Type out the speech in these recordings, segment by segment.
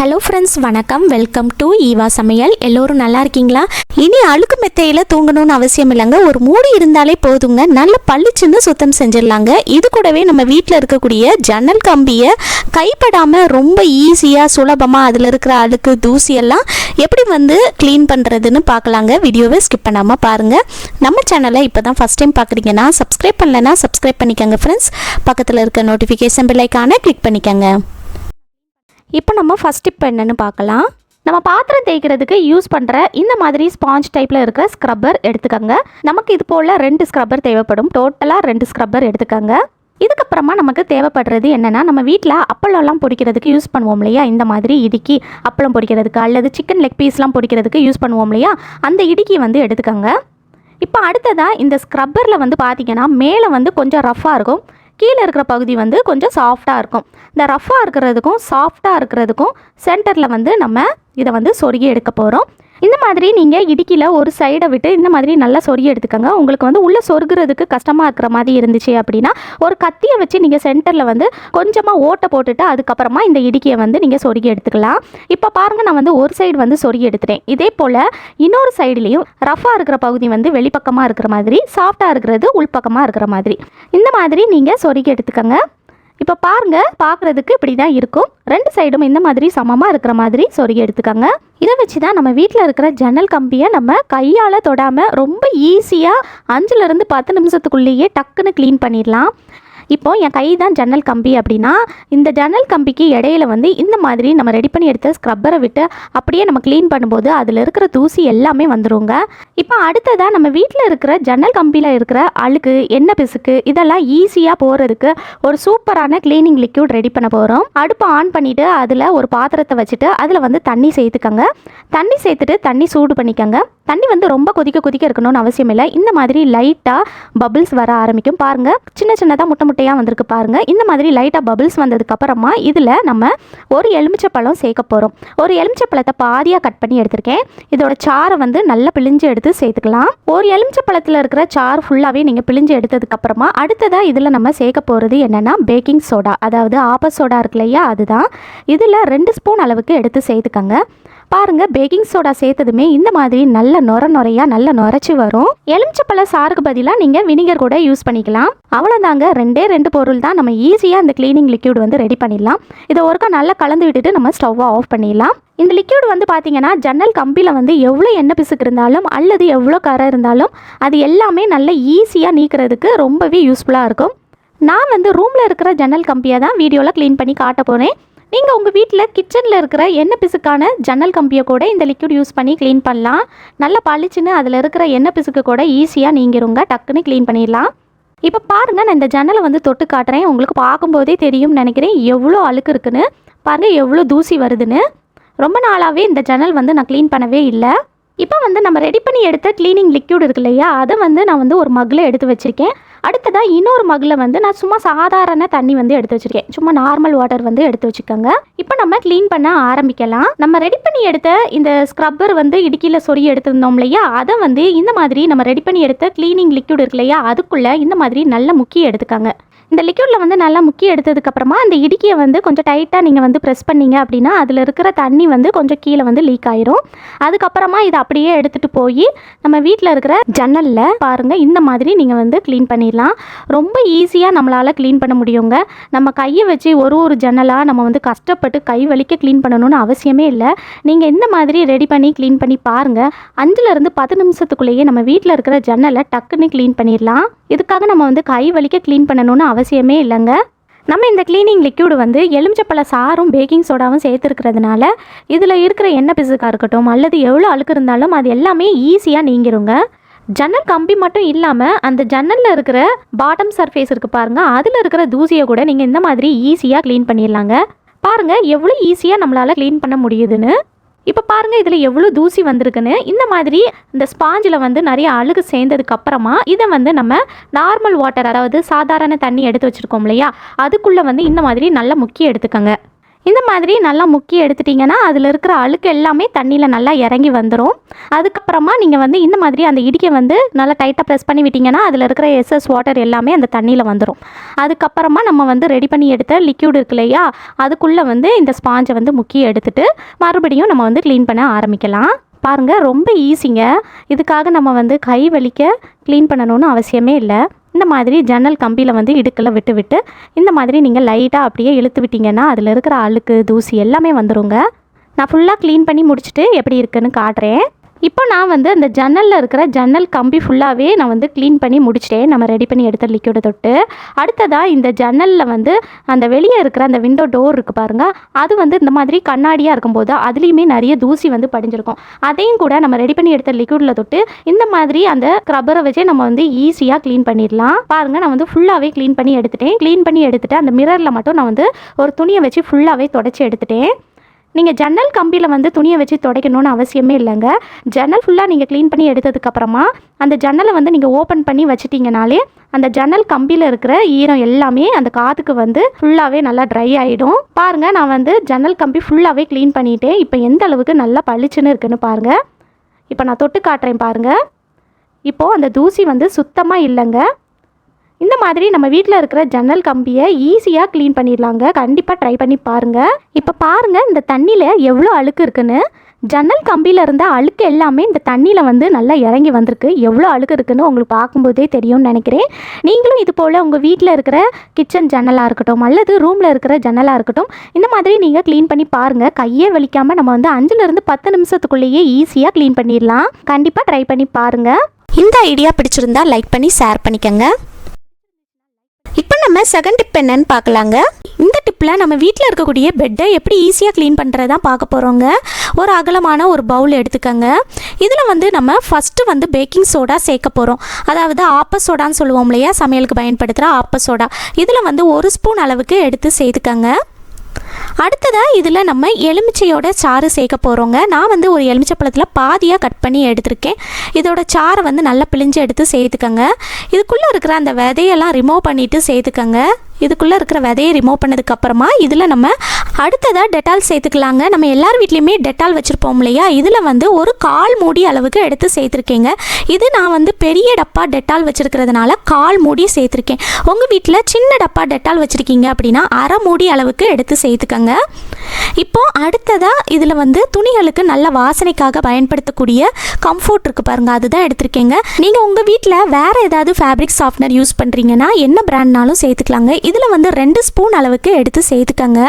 Hello friends, வணக்கம். Welcome to Eva சமையல். எல்லோரும் நல்லா இருக்கீங்களா? இனி அழுக்கு மெத்தையில் தூங்கணும்னு அவசியம் இல்லைங்க. ஒரு மூடி இருந்தாலே போதுங்க, நல்ல பளிச்சுன்னு சுத்தம் செஞ்சிடலாங்க. இது கூடவே நம்ம வீட்டில் இருக்கக்கூடிய ஜன்னல் கம்பியை கைப்படாமல் ரொம்ப ஈஸியாக சுலபமாக அதில் இருக்கிற அழுக்கு தூசியெல்லாம் எப்படி க்ளீன் பண்ணுறதுன்னு பார்க்கலாங்க. வீடியோவை ஸ்கிப் பண்ணாமல் பாருங்கள். நம்ம சேனலை இப்போ தான் ஃபஸ்ட் டைம் பார்க்குறீங்கன்னா சப்ஸ்கிரைப் பண்ணலைன்னா சப்ஸ்கிரைப் பண்ணிக்கோங்க ஃப்ரெண்ட்ஸ். பக்கத்தில் இருக்க நோட்டிஃபிகேஷன் பெல் ஐகானை கிளிக் பண்ணிக்கோங்க. இப்போ நம்ம ஃபஸ்ட் டிப் என்னென்னு பார்க்கலாம். நம்ம பாத்திரம் தேய்க்கிறதுக்கு யூஸ் பண்ணுற இந்த மாதிரி ஸ்பாஞ்ச் டைப்பில் இருக்க ஸ்க்ரப்பர் எடுத்துக்கோங்க. நமக்கு இது போல் 2 ஸ்க்ரப்பர் தேவைப்படும். டோட்டலாக 2 ஸ்க்ரப்பர் எடுத்துக்கோங்க. இதுக்கப்புறமா நமக்கு தேவைப்படுறது என்னென்னா, நம்ம வீட்டில் அப்பளம்லாம் பொடிக்கிறதுக்கு யூஸ் பண்ணுவோம் இல்லையா, இந்த மாதிரி இடுக்கி அப்பளம் பொடிக்கிறதுக்கு அல்லது சிக்கன் லெக் பீஸ்லாம் பொடிக்கிறதுக்கு யூஸ் பண்ணுவோம் இல்லையா, அந்த இடுக்கி எடுத்துக்கோங்க. இப்போ அடுத்ததாக இந்த ஸ்க்ரப்பரில் பார்த்தீங்கன்னா மேலே கொஞ்சம் ரஃப்பாக இருக்கும், கீழே இருக்கிற பகுதி கொஞ்சம் சாஃப்டாக இருக்கும். இந்த ரஃப்பாக இருக்கிறதுக்கும் சாஃப்டாக இருக்கிறதுக்கும் சென்டரில் நம்ம இதை சொருகி எடுக்க போகிறோம். இந்த மாதிரி நீங்கள் இடுக்கியில் ஒரு சைடை விட்டு இந்த மாதிரி நல்லா சொருகி எடுத்துக்கோங்க. உங்களுக்கு உள்ளே சொருகிறதுக்கு கஷ்டமாக இருக்கிற மாதிரி இருந்துச்சு அப்படின்னா ஒரு கத்தியை வச்சு நீங்கள் சென்டரில் கொஞ்சமாக ஓட்டை போட்டுட்டு அதுக்கப்புறமா இந்த இடுக்கியை நீங்கள் சொருகி எடுத்துக்கலாம். இப்போ பாருங்கள், நான் ஒரு சைடு சொருகி எடுத்துட்டேன். இதே போல் இன்னொரு சைடுலேயும் ரஃபாக இருக்கிற பகுதி வெளிப்பக்கமாக இருக்கிற மாதிரி, சாஃப்டாக இருக்கிறது உள்பக்கமாக இருக்கிற மாதிரி, இந்த மாதிரி நீங்கள் சொருகி எடுத்துக்கோங்க. இப்போ பாருங்கள், பார்க்குறதுக்கு இப்படி தான் இருக்கும். 2 சைடும் இந்த மாதிரி சமமாக இருக்கிற மாதிரி சொருகி எடுத்துக்கோங்க. இதை வச்சு தான் நம்ம வீட்டில் இருக்கிற ஜன்னல் கம்பியை நம்ம கையால் தொடாமல் ரொம்ப ஈஸியாக 5லேருந்து 10 நிமிஷத்துக்குள்ளேயே டக்குன்னு க்ளீன் பண்ணிடலாம். இப்போ என் கை தான் ஜன்னல் கம்பி அப்படின்னா இந்த ஜன்னல் கம்பிக்கு இடையில இந்த மாதிரி நம்ம ரெடி பண்ணி எடுத்த ஸ்க்ரப்பரை விட்டு அப்படியே நம்ம க்ளீன் பண்ணும்போது அதில் இருக்கிற தூசி எல்லாமே வந்துருங்க. இப்போ அடுத்ததாக நம்ம வீட்டில் இருக்கிற ஜன்னல் கம்பியில் இருக்கிற அழுக்கு, எண்ணெய் பிசுக்கு இதெல்லாம் ஈஸியாக போகிறதுக்கு ஒரு சூப்பரான க்ளீனிங் லிக்யூட் ரெடி பண்ண போகிறோம். அடுப்பை ஆன் பண்ணிவிட்டு அதில் ஒரு பாத்திரத்தை வச்சுட்டு அதில் தண்ணி சேர்த்துக்கோங்க. தண்ணி சேர்த்துட்டு தண்ணி சூடு பண்ணிக்கோங்க. தண்ணி ரொம்ப கொதிக்க இருக்கணும்னு அவசியம் இல்லை. இந்த மாதிரி லைட்டாக பபிள்ஸ் வர ஆரம்பிக்கும். பாருங்கள், சின்ன சின்னதாக முட்டையாக வந்திருக்கு பாருங்கள். இந்த மாதிரி லைட்டாக பபிள்ஸ் வந்ததுக்கப்புறமா இதில் நம்ம ஒரு எலுமிச்சப்பழம் சேர்க்க போகிறோம். ஒரு எலுமிச்சப்பழத்தை பாதியாக கட் பண்ணி எடுத்திருக்கேன். இதோட சாரை நல்லா பிழிஞ்சு எடுத்து சேர்த்துக்கலாம். ஒரு எலுமிச்சப்பழத்தில் இருக்கிற சார் ஃபுல்லாகவே நீங்கள் பிழிஞ்சு எடுத்ததுக்கப்புறமா அடுத்ததாக இதில் நம்ம சேர்க்க போகிறது என்னென்னா பேக்கிங் சோடா, அதாவது ஆப்ப சோடா இருக்கு இல்லையா, அதுதான். இதில் 2 ஸ்பூன் அளவுக்கு எடுத்து சேர்த்துக்கோங்க. பாருங்கள், பேக்கிங் சோடா சேர்த்ததுமே இந்த மாதிரி நல்ல நுரையாக நல்லா நுரைச்சி வரும். எலுமிச்சப்பழ சாருக்கு பதிலாக நீங்கள் வினிகர் கூட யூஸ் பண்ணிக்கலாம். அவ்வளோதாங்க, 2 பொருள் தான். நம்ம ஈஸியாக இந்த க்ளீனிங் லிக்யூட் ரெடி பண்ணிடலாம். இதை ஒருக்கா நல்லா கலந்து விட்டுட்டு நம்ம ஸ்டவ்வை ஆஃப் பண்ணிடலாம். இந்த லிக்யூட் பார்த்தீங்கன்னா ஜன்னல் கம்பியில் எவ்வளோ எண்ணெய் பிசுக்கு இருந்தாலும் அல்லது எவ்வளோ கரை இருந்தாலும் அது எல்லாமே நல்ல ஈஸியாக நீக்கிறதுக்கு ரொம்பவே யூஸ்ஃபுல்லாக இருக்கும். நான் ரூமில் இருக்கிற ஜன்னல் கம்பியை தான் வீடியோவில் க்ளீன் பண்ணி காட்ட போகிறேன். நீங்கள் உங்கள் வீட்டில் கிச்சனில் இருக்கிற எண்ணெய் பிசுக்கான ஜன்னல் கம்பியை கூட இந்த லிக்யூட் யூஸ் பண்ணி க்ளீன் பண்ணலாம். நல்லா பளிச்சுன்னு அதில் இருக்கிற எண்ணெய் பிசுக்கு கூட ஈஸியாக நீங்கிருங்க. டக்குன்னு க்ளீன் பண்ணிடலாம். இப்போ பாருங்கள், நான் இந்த ஜன்னலை தொட்டு காட்டுறேன். உங்களுக்கு பார்க்கும்போதே தெரியும்னு நினைக்கிறேன் எவ்வளோ அழுக்கு இருக்குன்னு. பாருங்கள் எவ்வளோ தூசி வருதுன்னு. ரொம்ப நாளாகவே இந்த ஜன்னல் நான் க்ளீன் பண்ணவே இல்லை. இப்போ நம்ம ரெடி பண்ணி எடுத்த க்ளீனிங் லிக்யூட் இருக்கு இல்லையா, அதை நான் ஒரு மக்கில் எடுத்து வச்சுருக்கேன். அடுத்ததாக இன்னொரு மக்கில் நான் சும்மா சாதாரண தண்ணி எடுத்து வச்சுருக்கேன். சும்மா நார்மல் வாட்டர் எடுத்து வச்சுக்கோங்க. இப்போ நம்ம க்ளீன் பண்ண ஆரம்பிக்கலாம். நம்ம ரெடி பண்ணி எடுத்த இந்த ஸ்க்ரப்பர் இடுக்கியில் சொறி எடுத்திருந்தோம் இல்லையா, அதை இந்த மாதிரி நம்ம ரெடி பண்ணி எடுத்த க்ளீனிங் லிக்யூட் இருக்கு இல்லையா, அதுக்குள்ளே இந்த மாதிரி நல்லா முக்கி எடுத்துக்காங்க. இந்த லிக்யூடில் நல்லா முக்கி எடுத்ததுக்கப்புறமா அந்த இடுக்கியை கொஞ்சம் டைட்டாக நீங்கள் ப்ரெஸ் பண்ணிங்க அப்படின்னா அதில் இருக்கிற தண்ணி கொஞ்சம் கீழே லீக் ஆயிரும். அதுக்கப்புறமா இதை அப்படியே எடுத்துகிட்டு போய் நம்ம வீட்டில் இருக்கிற ஜன்னலில் பாருங்கள் இந்த மாதிரி நீங்கள் க்ளீன் பண்ணிடலாம். ரொம்ப ஈஸியாக நம்மளால் க்ளீன் பண்ண முடியுங்க. நம்ம கையை வச்சு ஒரு ஜன்னலாக நம்ம கஷ்டப்பட்டு கை வலிக்க க்ளீன் பண்ணணும்னு அவசியமே இல்லை. நீங்கள் இந்த மாதிரி ரெடி பண்ணி க்ளீன் பண்ணி பாருங்கள். 5லேருந்து 10 நிமிஷத்துக்குள்ளேயே நம்ம வீட்டில் இருக்கிற ஜன்னலை டக்குன்னு க்ளீன் பண்ணிடலாம். இதுக்காக நம்ம கை வலிக்க க்ளீன் பண்ணணும்னு அவசியமே இல்லைங்க. நம்ம இந்த க்ளீனிங் லிக்யூடு எலுமிச்சப்பழ சாரும் பேக்கிங் சோடாவும் சேர்த்துருக்கிறதுனால இதில் இருக்கிற எண்ணெய் பிசுக்காக இருக்கட்டும் அல்லது எவ்வளோ அழுக்கு இருந்தாலும் அது எல்லாமே ஈஸியாக நீங்கிருங்க. ஜன்னல் கம்பி மட்டும் இல்லாமல் அந்த ஜன்னலில் இருக்கிற பாட்டம் சர்ஃபேஸ் இருக்குது பாருங்கள், அதில் இருக்கிற தூசியை கூட நீங்கள் இந்த மாதிரி ஈஸியாக க்ளீன் பண்ணிடலாங்க. பாருங்கள் எவ்வளோ ஈஸியாக நம்மளால் க்ளீன் பண்ண முடியுதுன்னு. இப்போ பாருங்கள் இதில் எவ்வளோ தூசி வந்திருக்குன்னு. இந்த மாதிரி இந்த ஸ்பாஞ்சில் நிறைய அழுகு சேர்ந்ததுக்கப்புறமா இதை நம்ம நார்மல் வாட்டர், அதாவது சாதாரண தண்ணி எடுத்து வச்சுருக்கோம் இல்லையா, அதுக்குள்ளே இந்த மாதிரி நல்லா முக்கி எடுத்துக்கோங்க. இந்த மாதிரி நல்லா முக்கி எடுத்துட்டிங்கன்னா அதில் இருக்கிற அழுக்கு எல்லாமே தண்ணியில் நல்லா இறங்கி வந்துடும். அதுக்கப்புறமா நீங்கள் வந்து இந்த மாதிரி அந்த இடிக்கை வந்து நல்லா டைட்டாக ப்ரெஸ் பண்ணி விட்டிங்கன்னா அதில் இருக்கிற எஸ்எஸ் வாட்டர் எல்லாமே அந்த தண்ணியில் வந்துடும். அதுக்கப்புறமா நம்ம வந்து ரெடி பண்ணி எடுத்த லிக்யூட் இருக்கு இல்லையா, அதுக்குள்ளே வந்து இந்த ஸ்பாஞ்சை வந்து முக்கி எடுத்துட்டு மறுபடியும் நம்ம வந்து க்ளீன் பண்ண ஆரம்பிக்கலாம். பாருங்கள், ரொம்ப ஈஸிங்க. இதுக்காக நம்ம வந்து கை வலிக்க க்ளீன் பண்ணணும்னு அவசியமே இல்லை. இந்த மாதிரி ஜன்னல் கம்பியில் வந்து இடுக்கில் விட்டு இந்த மாதிரி நீங்கள் லைட்டாக அப்படியே இழுத்து விட்டிங்கன்னா அதில் இருக்கிற அழுக்கு தூசி எல்லாமே வந்துடுங்க. நான் ஃபுல்லாக க்ளீன் பண்ணி முடிச்சுட்டு எப்படி இருக்குன்னு காட்டுறேன். இப்போ நான் வந்து அந்த ஜன்னலில் இருக்கிற ஜன்னல் கம்பி ஃபுல்லாகவே நான் வந்து க்ளீன் பண்ணி முடிச்சிட்டேன், நம்ம ரெடி பண்ணி எடுத்த லிக்யூடை தொட்டு. அடுத்ததாக இந்த ஜன்னலில் வந்து அந்த வெளியே இருக்கிற அந்த விண்டோ டோர் இருக்குது பாருங்கள், அது வந்து இந்த மாதிரி கண்ணாடியாக இருக்கும்போது அதுலேயுமே நிறைய தூசி வந்து படிஞ்சிருக்கும். அதையும் கூட நம்ம ரெடி பண்ணி எடுத்த லிக்யூடில் தொட்டு இந்த மாதிரி அந்த ஸ்க்ரப்பரை வச்சே நம்ம வந்து ஈஸியாக க்ளீன் பண்ணிடலாம். பாருங்கள், நான் வந்து ஃபுல்லாகவே க்ளீன் பண்ணி எடுத்துட்டேன். க்ளீன் பண்ணி எடுத்துகிட்டு அந்த மிரரில் மட்டும் நான் வந்து ஒரு துணியை வச்சு ஃபுல்லாகவே தொடச்சி எடுத்துட்டேன். நீங்கள் ஜன்னல் கம்பியில் வந்து துணியை வச்சு துடைக்கணும்னு அவசியமே இல்லைங்க. ஜன்னல் ஃபுல்லாக நீங்கள் க்ளீன் பண்ணி எடுத்ததுக்கப்புறமா அந்த ஜன்னலை வந்து நீங்கள் ஓப்பன் பண்ணி வச்சிட்டிங்கனாலே அந்த ஜன்னல் கம்பியில் இருக்கிற ஈரம் எல்லாமே அந்த காற்றுக்கு வந்து ஃபுல்லாகவே நல்லா ட்ரை ஆகிடும். பாருங்கள், நான் வந்து ஜன்னல் கம்பி ஃபுல்லாகவே க்ளீன் பண்ணிட்டேன். இப்போ எந்த அளவுக்கு நல்லா பளிச்சுன்னு இருக்குன்னு பாருங்கள். இப்போ நான் தொட்டு காட்டுறேன் பாருங்கள். இப்போது அந்த தூசி வந்து சுத்தமாக இல்லைங்க. இந்த மாதிரி நம்ம வீட்டில் இருக்கிற ஜன்னல் கம்பியை ஈஸியாக க்ளீன் பண்ணிடலாங்க. கண்டிப்பாக ட்ரை பண்ணி பாருங்கள். இப்போ பாருங்கள், இந்த தண்ணியில் எவ்வளோ அழுக்கு இருக்குன்னு. ஜன்னல் கம்பியில் இருந்த அழுக்கு எல்லாமே இந்த தண்ணியில் வந்து நல்லா இறங்கி வந்திருக்கு. எவ்வளோ அழுக்கு இருக்குன்னு உங்களுக்கு பார்க்கும்போதே தெரியும்னு நினைக்கிறேன். நீங்களும் இது போல் உங்கள் வீட்டில் இருக்கிற கிச்சன் ஜன்னலாக இருக்கட்டும் அல்லது ரூமில் இருக்கிற ஜன்னலாக இருக்கட்டும், இந்த மாதிரி நீங்கள் க்ளீன் பண்ணி பாருங்கள். கையே வலிக்காமல் நம்ம வந்து 5லேருந்து 10 நிமிஷத்துக்குள்ளேயே ஈஸியாக க்ளீன் பண்ணிடலாம். கண்டிப்பாக ட்ரை பண்ணி பாருங்கள். இந்த ஐடியா பிடிச்சிருந்தா லைக் பண்ணி ஷேர் பண்ணிக்கோங்க. இப்போ நம்ம செகண்ட் டிப் என்னன்னு பார்க்கலாங்க. இந்த டிப்பில் நம்ம வீட்டில் இருக்கக்கூடிய பெட்டை எப்படி ஈஸியாக க்ளீன் பண்ணுறதான் பார்க்க போகிறோங்க. ஒரு அகலமான ஒரு பவுல் எடுத்துக்கோங்க. இதில் வந்து நம்ம ஃபஸ்ட்டு வந்து பேக்கிங் சோடா சேர்க்க போகிறோம். அதாவது ஆப்ப சோடான்னு சொல்லுவோம் இல்லையா, சமையலுக்கு பயன்படுத்துகிற ஆப்ப சோடா. இதில் வந்து 1 ஸ்பூன் அளவுக்கு எடுத்து சேர்த்துக்கோங்க. அடுத்ததாக இதில் நம்ம எலுமிச்சையோட சாறு சேர்க்க போகிறோங்க. நான் வந்து ஒரு எலுமிச்சை பழத்தில் பாதியாக கட் பண்ணி எடுத்திருக்கேன். இதோட சாறை வந்து நல்லா பிழிஞ்சு எடுத்து சேர்த்துக்கோங்க. இதுக்குள்ளே இருக்கிற அந்த விதையெல்லாம் ரிமூவ் பண்ணிவிட்டு சேர்த்துக்கோங்க. இதுக்குள்ளே இருக்கிற விதையை ரிமூவ் பண்ணதுக்கப்புறமா இதில் நம்ம அடுத்ததாக டெட்டால் சேர்த்துக்கலாங்க. நம்ம எல்லார் வீட்லேயுமே டெட்டால் வச்சுருப்போம் இல்லையா, இதில் வந்து ஒரு 1/4 மூடி அளவுக்கு எடுத்து சேர்த்துருக்கேங்க. இது நான் வந்து பெரிய டப்பா டெட்டால் வச்சுருக்கிறதுனால 1/4 மூடி சேர்த்துருக்கேன். உங்கள் வீட்டில் சின்ன டப்பா டெட்டால் வச்சுருக்கீங்க அப்படின்னா 1/2 மூடி அளவுக்கு எடுத்து சேர்த்துக்கோங்க. இப்போது அடுத்ததாக இதில் வந்து துணிகளுக்கு நல்ல வாசனைக்காக பயன்படுத்தக்கூடிய கம்ஃபோர்ட் இருக்குது பாருங்கள், அதுதான் எடுத்திருக்கேங்க. நீங்கள் உங்கள் வீட்டில் வேறு ஏதாவது ஃபேப்ரிக் சாஃப்ட்னர் யூஸ் பண்ணுறீங்கன்னா என்ன பிராண்ட்னாலும் சேர்த்துக்கலாங்க. இதில் வந்து 2 ஸ்பூன் அளவுக்கு எடுத்து சேர்த்துக்கங்க.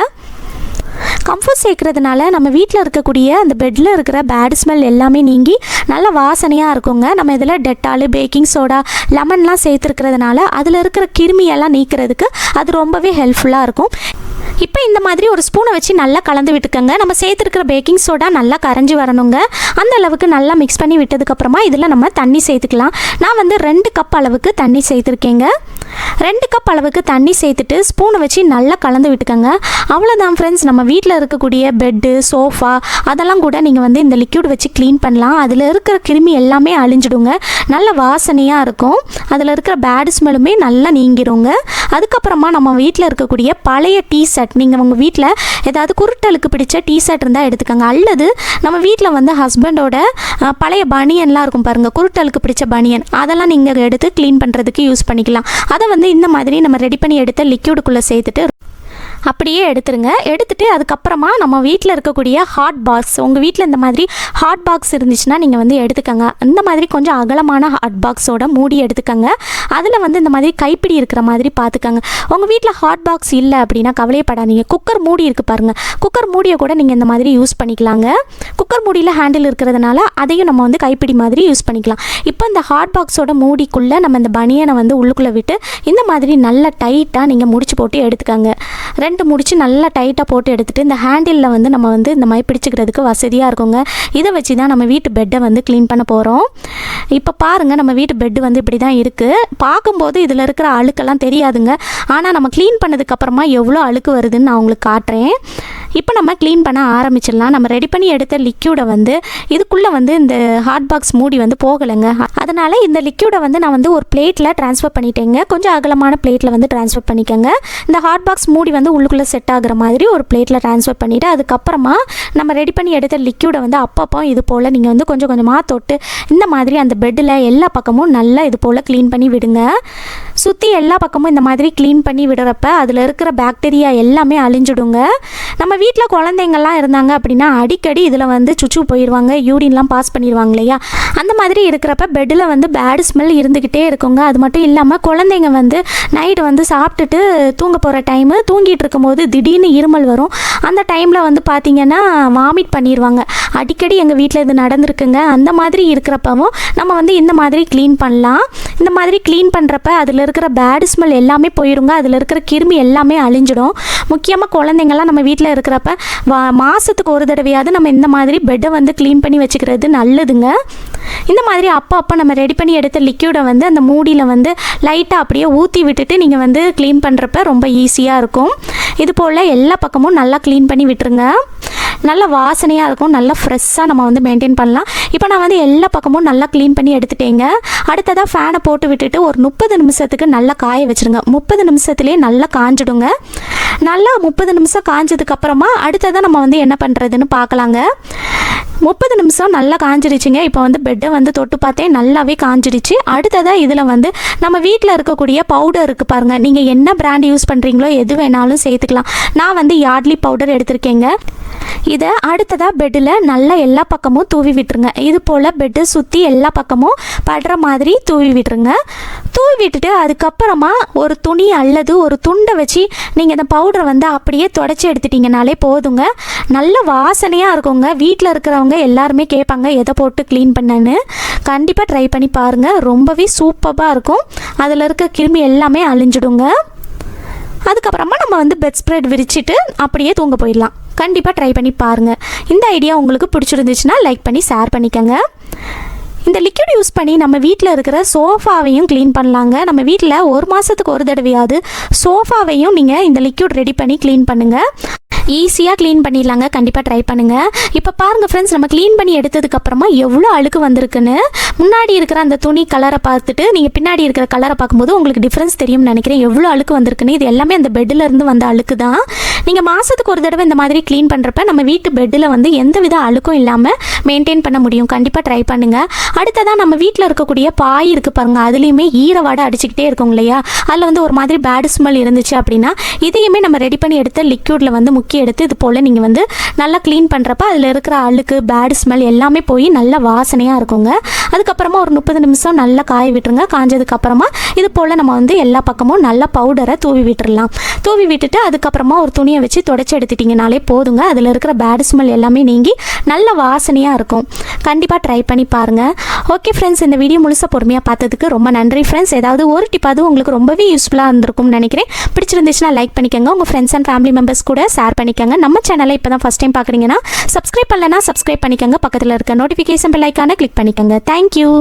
கம்ஃபர்ட் சேர்க்கறதுனால நம்ம வீட்டில் இருக்கக்கூடிய அந்த பெட்டில் இருக்கிற பேட் ஸ்மெல் எல்லாமே நீங்கி நல்ல வாசனையாக இருக்குங்க. நம்ம இதில் டெட்டால், பேக்கிங் சோடா, லெமன்லாம் சேர்த்துருக்கிறதுனால அதில் இருக்கிற கிருமியெல்லாம் நீக்கிறதுக்கு அது ரொம்பவே ஹெல்ப்ஃபுல்லாக இருக்கும். இப்போ இந்த மாதிரி ஒரு ஸ்பூனை வச்சு நல்லா கலந்து விட்டுக்கோங்க. நம்ம சேர்த்துருக்கிற பேக்கிங் சோடா நல்லா கரைஞ்சி வரணுங்க. அந்த அளவுக்கு நல்லா மிக்ஸ் பண்ணி விட்டதுக்கப்புறமா இதில் நம்ம தண்ணி சேர்த்துக்கலாம். நான் வந்து 2 கப் அளவுக்கு தண்ணி சேர்த்துருக்கேங்க. 2 கப் அளவுக்கு தண்ணி சேர்த்துட்டு ஸ்பூனை வச்சு நல்லா கலந்து விட்டுக்கோங்க. அவ்வளோதான் ஃப்ரெண்ட்ஸ், நம்ம வீட்டில் இருக்கக்கூடிய பெட்டு, சோஃபா அதெல்லாம் கூட நீங்கள் வந்து இந்த லிக்யூட் வச்சு க்ளீன் பண்ணலாம். அதில் இருக்கிற கிருமி எல்லாமே அழிஞ்சிடுங்க. நல்ல வாசனையாக இருக்கும். அதில் இருக்கிற பேட் ஸ்மெல்லுமே நல்லா நீங்கிடுங்க. அதுக்கப்புறமா நம்ம வீட்டில் இருக்கக்கூடிய பழைய டீ-ஷர்ட், நீங்கள் உங்கள் வீட்டில் ஏதாவது குருட்டலுக்கு பிடிச்ச டீ-ஷர்ட் இருந்தால் எடுத்துக்கோங்க. அல்லது நம்ம வீட்டில் வந்து ஹஸ்பண்டோட பழைய பனியன்லாம் இருக்கும் பாருங்கள், குருட்டலுக்கு பிடிச்ச பனியன், அதெல்லாம் நீங்கள் எடுத்து க்ளீன் பண்ணுறதுக்கு யூஸ் பண்ணிக்கலாம். அதை வந்து இந்த மாதிரி நம்ம ரெடி பண்ணி எடுத்த லிக்யூடுக்குள்ளே சேர்த்துட்டு அப்படியே எடுத்துருங்க. எடுத்துகிட்டு அதுக்கப்புறமா நம்ம வீட்டில் இருக்கக்கூடிய ஹாட் பாக்ஸ், உங்கள் வீட்டில் இந்த மாதிரி ஹாட் பாக்ஸ் இருந்துச்சுன்னா நீங்கள் வந்து எடுத்துக்கோங்க. இந்த மாதிரி கொஞ்சம் அகலமான ஹாட் பாக்ஸோட மூடி எடுத்துக்கோங்க. அதில் வந்து இந்த மாதிரி கைப்பிடி இருக்கிற மாதிரி பார்த்துக்கோங்க. உங்கள் வீட்டில் ஹாட் பாக்ஸ் இல்லை அப்படின்னா கவலையப்படாதீங்க. குக்கர் மூடி இருக்குது பாருங்கள், குக்கர் மூடியை கூட நீங்கள் இந்த மாதிரி யூஸ் பண்ணிக்கலாங்க. குக்கர் மூடியில் ஹேண்டில் இருக்கிறதுனால அதையும் நம்ம வந்து கைப்பிடி மாதிரி யூஸ் பண்ணிக்கலாம். இப்போ இந்த ஹாட் பாக்ஸோட மூடிக்குள்ளே நம்ம இந்த பனியனை வந்து உள்ளுக்குள்ளே விட்டு இந்த மாதிரி நல்லா டைட்டாக நீங்கள் முடிச்சு போட்டு எடுத்துக்கோங்க. 2 முடிச்சு நல்லா டைட்டாக போட்டு எடுத்துகிட்டு இந்த ஹேண்டிலில் வந்து நம்ம வந்து இந்த மாதிரி பிடிச்சிக்கிறதுக்கு வசதியாக இருக்குங்க. இதை வச்சு தான் நம்ம வீட்டு பெட்டை வந்து க்ளீன் பண்ண போகிறோம். இப்போ பாருங்கள், நம்ம வீட்டு பெட்டு வந்து இப்படி தான் இருக்குது. பார்க்கும்போது இதில் இருக்கிற அழுக்கெல்லாம் தெரியாதுங்க. ஆனால் நம்ம க்ளீன் பண்ணதுக்கப்புறமா எவ்வளோ அழுக்கு வருதுன்னு நான் உங்களுக்கு காட்டுறேன். இப்போ நம்ம க்ளீன் பண்ண ஆரம்பிச்சிடலாம். நம்ம ரெடி பண்ணி எடுத்த லிக்யூடை வந்து இதுக்குள்ளே வந்து இந்த ஹாட் பாக்ஸ் மூடி வந்து போகலைங்க. அதனால் இந்த லிக்யூடை வந்து நான் வந்து ஒரு பிளேட்டில் ட்ரான்ஸ்ஃபர் பண்ணிட்டேங்க. கொஞ்சம் அகலமான பிளேட்டில் வந்து ட்ரான்ஸ்ஃபர் பண்ணிக்கோங்க. இந்த ஹாட் பாக்ஸ் மூடி வந்து உள்ளுக்குள்ளே செட் ஆகுற மாதிரி ஒரு பிளேட்டில் ட்ரான்ஸ்ஃபர் பண்ணிவிட்டு அதுக்கப்புறமா நம்ம ரெடி பண்ணி எடுத்த லிக்யூடை வந்து அப்பப்போ இது போல் நீங்கள் வந்து கொஞ்சம் கொஞ்சமாக தொட்டு இந்த மாதிரி அந்த பெட்டில் எல்லா பக்கமும் நல்லா இது போல் க்ளீன் பண்ணி விடுங்க. சுற்றி எல்லா பக்கமும் இந்த மாதிரி க்ளீன் பண்ணி விடுறப்ப அதில் இருக்கிற பாக்டீரியா எல்லாமே அழிஞ்சிடுங்க. நம்ம வீட்டில் குழந்தைங்கள்லாம் இருந்தாங்க அப்படின்னா அடிக்கடி இதில் வந்து சுச்சு போயிடுவாங்க, யூரின்லாம் பாஸ் பண்ணிடுவாங்க இல்லையா. அந்த மாதிரி இருக்கிறப்ப பெட்டில் வந்து பேட் ஸ்மெல் இருந்துக்கிட்டே இருக்குங்க. அது மட்டும் இல்லாமல் குழந்தைங்க வந்து நைட்டு வந்து சாப்பிட்டுட்டு தூங்க போகிற டைமு தூங்கிட்டு இருக்கும்போது திடீர்னு இருமல் வரும். அந்த டைமில் வந்து பார்த்திங்கன்னா வாமிட் பண்ணிடுவாங்க. அடிக்கடி எங்கள் வீட்டில் இது நடந்திருக்குங்க. அந்த மாதிரி இருக்கிறப்பவும் நம்ம வந்து இந்த மாதிரி க்ளீன் பண்ணலாம். இந்த மாதிரி க்ளீன் பண்ணுறப்ப அதில் இருக்கிற பேட் ஸ்மெல் எல்லாமே போயிடுங்க. அதில் இருக்கிற கிருமி எல்லாமே அழிஞ்சிடும். முக்கியமாக குழந்தைங்கள்லாம் நம்ம வீட்டில் இருக்கிறப்ப மாதத்துக்கு ஒரு தடவையாவது நம்ம இந்த மாதிரி பெட்டை வந்து க்ளீன் பண்ணி வச்சுக்கிறது நல்லதுங்க. இந்த மாதிரி அப்போ நம்ம ரெடி பண்ணி எடுத்த லிக்யூடை வந்து அந்த மூடியில் வந்து லைட்டாக அப்படியே ஊற்றி விட்டுட்டு நீங்கள் வந்து க்ளீன் பண்ணுறப்ப ரொம்ப ஈஸியாக இருக்கும். இது போல் எல்லா பக்கமும் நல்லா க்ளீன் பண்ணி விட்டுருங்க. நல்ல வாசனையாக இருக்கும், நல்லா ஃப்ரெஷ்ஷாக நம்ம வந்து மெயின்டைன் பண்ணலாம். இப்போ நான் வந்து எல்லா பக்கமும் நல்லா க்ளீன் பண்ணி எடுத்துட்டேங்க. அடுத்ததாக ஃபேனை போட்டு விட்டுட்டு ஒரு 30 நிமிஷத்துக்கு நல்லா காய வச்சுருங்க. 30 நிமிஷத்துலேயே நல்லா காஞ்சிடுங்க. நல்லா 30 நிமிஷம் காஞ்சதுக்கப்புறமா அடுத்ததாக நம்ம வந்து என்ன பண்ணுறதுன்னு பார்க்கலாங்க. 30 நிமிஷம் நல்லா காஞ்சிடுச்சுங்க. இப்போ வந்து பெட்டை வந்து தொட்டு பார்த்தேன், நல்லாவே காஞ்சிடுச்சு. அடுத்ததாக இதில் வந்து நம்ம வீட்டில் இருக்கக்கூடிய பவுடர் இருக்குது பாருங்கள். நீங்கள் என்ன பிராண்ட் யூஸ் பண்ணுறீங்களோ எது வேணாலும் சேர்த்துக்கலாம். நான் வந்து யார்ட்லி பவுடர் எடுத்திருக்கேங்க. இதை அடுத்ததாக பெட்டில் நல்லா எல்லா பக்கமும் தூவி விட்டுருங்க. இது போல் பெட்டை சுற்றி எல்லா பக்கமும் படுற மாதிரி தூவி விட்டுருங்க. தூவி விட்டுட்டு அதுக்கப்புறமா ஒரு துணி அல்லது ஒரு துண்டை வச்சு நீங்கள் இந்த பவுடரை வந்து அப்படியே தொடச்சி எடுத்துட்டிங்கனாலே போதுங்க. நல்ல வாசனையாக இருக்குங்க. வீட்டில் இருக்கிறவங்க எல்லாருமே கேட்பாங்க எதை போட்டு க்ளீன் பண்ணேன்னு. கண்டிப்பாக ட்ரை பண்ணி பாருங்கள். ரொம்பவே சூப்பராக இருக்கும். அதில் இருக்க கிருமி எல்லாமே அழிஞ்சிடுங்க. அதுக்கப்புறமா நம்ம வந்து பெட் ஸ்ப்ரெட் விரிச்சிட்டு அப்படியே தூங்க போயிடலாம். கண்டிப்பாக ட்ரை பண்ணி பாருங்கள். இந்த ஐடியா உங்களுக்கு பிடிச்சிருந்துச்சுன்னா லைக் பண்ணி ஷேர் பண்ணிக்கோங்க. இந்த லிக்விட் யூஸ் பண்ணி நம்ம வீட்டில் இருக்கிற சோஃபாவையும் க்ளீன் பண்ணலாங்க. நம்ம வீட்டில் ஒரு மாதத்துக்கு ஒரு தடவையாவது சோஃபாவையும் நீங்கள் இந்த லிக்விட் ரெடி பண்ணி க்ளீன் பண்ணுங்கள். ஈஸியாக க்ளீன் பண்ணிடலாங்க. கண்டிப்பாக ட்ரை பண்ணுங்கள். இப்போ பாருங்கள் ஃப்ரெண்ட்ஸ், நம்ம க்ளீன் பண்ணி எடுத்ததுக்கப்புறமா எவ்வளோ அழுக்கு வந்திருக்குன்னு. முன்னாடி இருக்கிற அந்த துணி கலரை பார்த்துட்டு நீங்கள் பின்னாடி இருக்கிற கலரை பார்க்கும்போது உங்களுக்கு டிஃப்ரென்ஸ் தெரியும்னு நினைக்கிறேன். எவ்வளோ அழுக்கு வந்திருக்குன்னு. இது எல்லாமே அந்த பெட்டிலேருந்து வந்த அழுக்கு தான். நீங்கள் மாதத்துக்கு ஒரு தடவை இந்த மாதிரி க்ளீன் பண்ணுறப்ப நம்ம வீட்டு பெட்டில் வந்து எந்த வித அழுக்கும் இல்லாமல் மெயின்டைன் பண்ண முடியும். கண்டிப்பாக ட்ரை பண்ணுங்கள். அடுத்ததான் நம்ம வீட்டில் இருக்கக்கூடிய பாய் இருக்குது பாருங்கள். அதுலேயுமே ஈரவாடை அடிச்சுக்கிட்டே இருக்கும் இல்லையா. அதில் வந்து ஒரு மாதிரி பேட் ஸ்மெல் இருந்துச்சு அப்படின்னா இதையுமே நம்ம ரெடி பண்ணி எடுத்த லிக்யூடில் வந்து எடுத்து இது போல் நீங்கள் வந்து நல்லா க்ளீன் பண்ணுறப்ப அதில் இருக்கிற அழுக்கு பேட் ஸ்மெல் எல்லாமே போய் நல்ல வாசனையாக இருக்குங்க. அதுக்கப்புறமா ஒரு 30 நிமிஷம் நல்லா காய விட்டுருங்க. காஞ்சதுக்கப்புறமா இது போல் நம்ம வந்து எல்லா பக்கமும் நல்லா பவுடரை தூவி விட்டுடலாம். தூவி விட்டுட்டு அதுக்கப்புறமா ஒரு துணியை வச்சு தொடச்சி எடுத்துட்டிங்கனாலே போதுங்க. அதில் இருக்கிற பேட் ஸ்மெல் எல்லாமே நீங்கி நல்ல வாசனையாக இருக்கும். கண்டிப்பாக ட்ரை பண்ணி பாருங்கள். ஓகே ஃப்ரெண்ட்ஸ், இந்த வீடியோ முழுசாக பொறுமையாக பார்த்ததுக்கு ரொம்ப நன்றி ஃப்ரெண்ட்ஸ். ஏதாவது ஒரு டிப்பாவது உங்களுக்கு ரொம்பவே யூஸ்ஃபுல்லாக இருந்திருக்கும்னு நினைக்கிறேன். பிடிச்சிருந்துச்சுன்னா லைக் பண்ணிக்கோங்க. உங்கள் ஃப்ரெண்ட்ஸ் அண்ட் ஃபேமிலி மெம்பர்ஸ் கூட ஷேர் பண்ணிக்கோங்க. நம்ம சேனலை இப்போ தான் ஃபஸ்ட் டைம் பார்க்குறீங்கன்னா சப்ஸ்கிரைப் பண்ணலன்னா சப்ஸ்கிரைப் பண்ணிக்கோங்க. பக்கத்தில் இருக்க நோட்டிஃபிகேஷன் பெல் ஐக்கானை கிளிக் பண்ணிக்கோங்க. தேங்க்யூ.